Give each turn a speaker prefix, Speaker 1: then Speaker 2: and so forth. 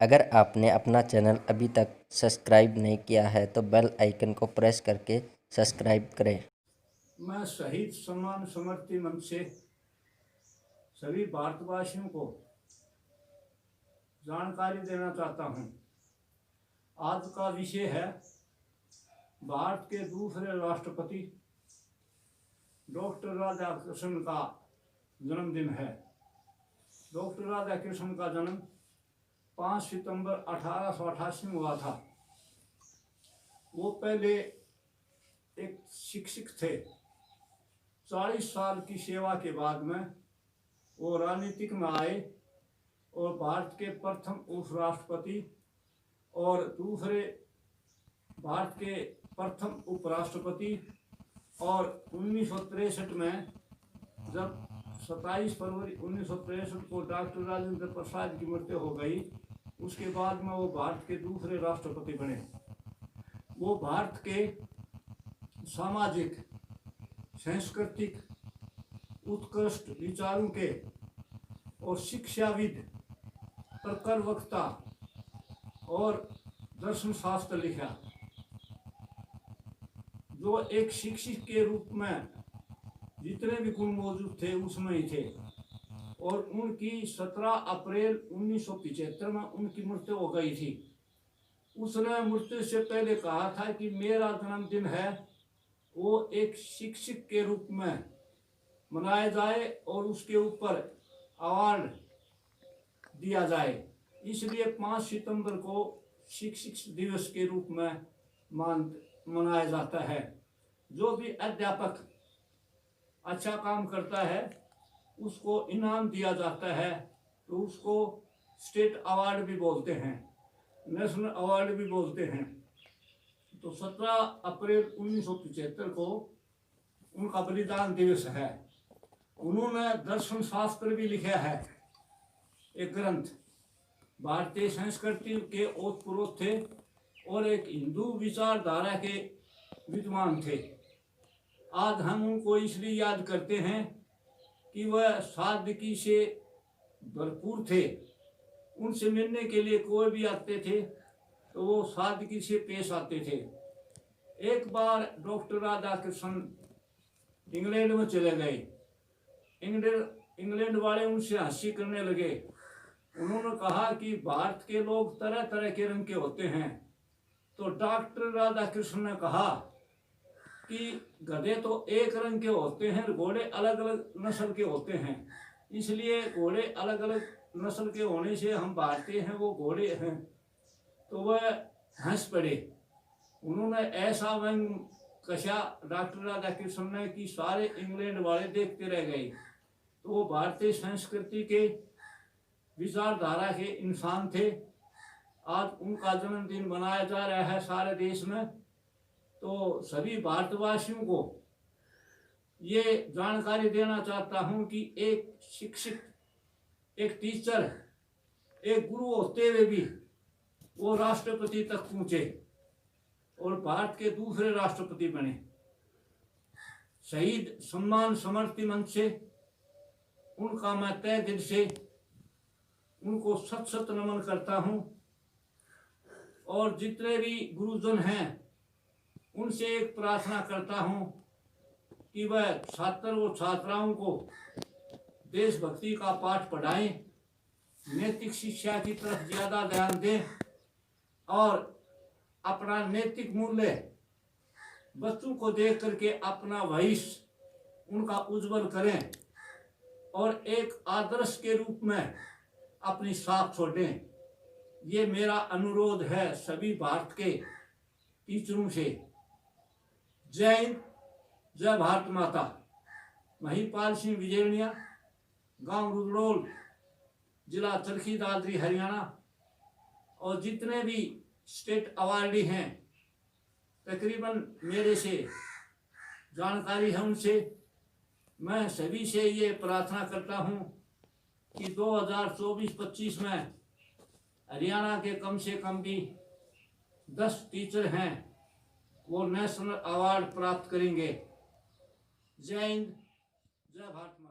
Speaker 1: अगर आपने अपना चैनल अभी तक सब्सक्राइब नहीं किया है तो बेल आइकन को प्रेस करके सब्सक्राइब करें।
Speaker 2: मैं शहीद सम्मान समृद्धि मंच से सभी भारतवासियों को जानकारी देना चाहता हूं। आज का विषय है भारत के दूसरे राष्ट्रपति डॉक्टर राधाकृष्णन का जन्मदिन है। डॉक्टर राधाकृष्णन का जन्म 5 सितंबर 1888 में हुआ था। वो पहले एक शिक्षक थे। 40 साल की सेवा के बाद में वो राजनीतिक में आए और भारत के प्रथम उपराष्ट्रपति और दूसरे भारत के प्रथम उपराष्ट्रपति। और 1963 में जब 27 फरवरी 1963 को डॉक्टर राजेंद्र प्रसाद की मृत्यु हो गई, उसके बाद में वो भारत के दूसरे राष्ट्रपति बने। वो भारत के सामाजिक सांस्कृतिक उत्कृष्ट विचारों के और शिक्षाविद, प्रखर वक्ता और दर्शन शास्त्र लिखा। जो एक शिक्षक के रूप में जितने भी गुण मौजूद थे उसमें ही थे। और उनकी 17 अप्रैल 1975 में उनकी मृत्यु हो गई थी। उसने मृत्यु से पहले कहा था कि मेरा जन्मदिन है वो एक शिक्षक के रूप में मनाया जाए और उसके ऊपर अवार्ड दिया जाए। इसलिए 5 सितंबर को शिक्षक दिवस के रूप में मनाया जाता है। जो भी अध्यापक अच्छा काम करता है उसको इनाम दिया जाता है, तो उसको स्टेट अवार्ड भी बोलते हैं, नेशनल अवार्ड भी बोलते हैं। तो 17 अप्रैल 1975 को उनका बलिदान दिवस है। उन्होंने दर्शन शास्त्र भी लिखा है, एक ग्रंथ। भारतीय संस्कृति के ओतप्रोत थे और एक हिंदू विचारधारा के विद्वान थे। आज हम उनको इसलिए याद करते हैं कि वह सादगी से भरपूर थे। उनसे मिलने के लिए कोई भी आते थे तो वो सादगी से पेश आते थे। एक बार डॉक्टर राधाकृष्णन इंग्लैंड में चले गए। इंग्लैंड वाले उनसे हंसी करने लगे। उन्होंने कहा कि भारत के लोग तरह तरह के रंग के होते हैं। तो डॉक्टर राधाकृष्णन ने कहा कि गधे तो एक रंग के होते हैं, घोड़े अलग अलग नस्ल के होते हैं। इसलिए घोड़े अलग अलग नस्ल के होने से हम भारतीय हैं, वो घोड़े हैं। तो वह हंस पड़े। उन्होंने ऐसा व्यंग कसा डॉक्टर राधाकृष्णन ने कि सारे इंग्लैंड वाले देखते रह गए। तो वो भारतीय संस्कृति के विचारधारा के इंसान थे। आज उनका जन्मदिन मनाया जा रहा है सारे देश में। तो सभी भारतवासियों को ये जानकारी देना चाहता हूं कि एक शिक्षक, एक टीचर, एक गुरु होते हुए भी वो राष्ट्रपति तक पहुंचे और भारत के दूसरे राष्ट्रपति बने। शहीद सम्मान समृद्धि मंच से उनका मैं तहे दिल से उनको सत सत नमन करता हूं। और जितने भी गुरुजन हैं उनसे एक प्रार्थना करता हूं कि वह छात्र और छात्राओं को देशभक्ति का पाठ पढ़ाएं, नैतिक शिक्षा की तरफ ज़्यादा ध्यान दें और अपना नैतिक मूल्य बच्चों को देख करके अपना भविष्य उनका उज्जवल करें और एक आदर्श के रूप में अपनी साख छोड़ें। ये मेरा अनुरोध है सभी भारत के टीचरों से। जय हिंद, जय भारत माता। महिपाल सिंह विजयनिया, गांव रुद्रोल, जिला चरखी दादरी, हरियाणा। और जितने भी स्टेट अवार्डी हैं तकरीबन मेरे से जानकारी है उनसे। मैं सभी से ये प्रार्थना करता हूँ कि 2024-25 में हरियाणा के कम से कम भी 10 टीचर हैं वो नेशनल अवार्ड प्राप्त करेंगे। जय हिंद, जय भारत।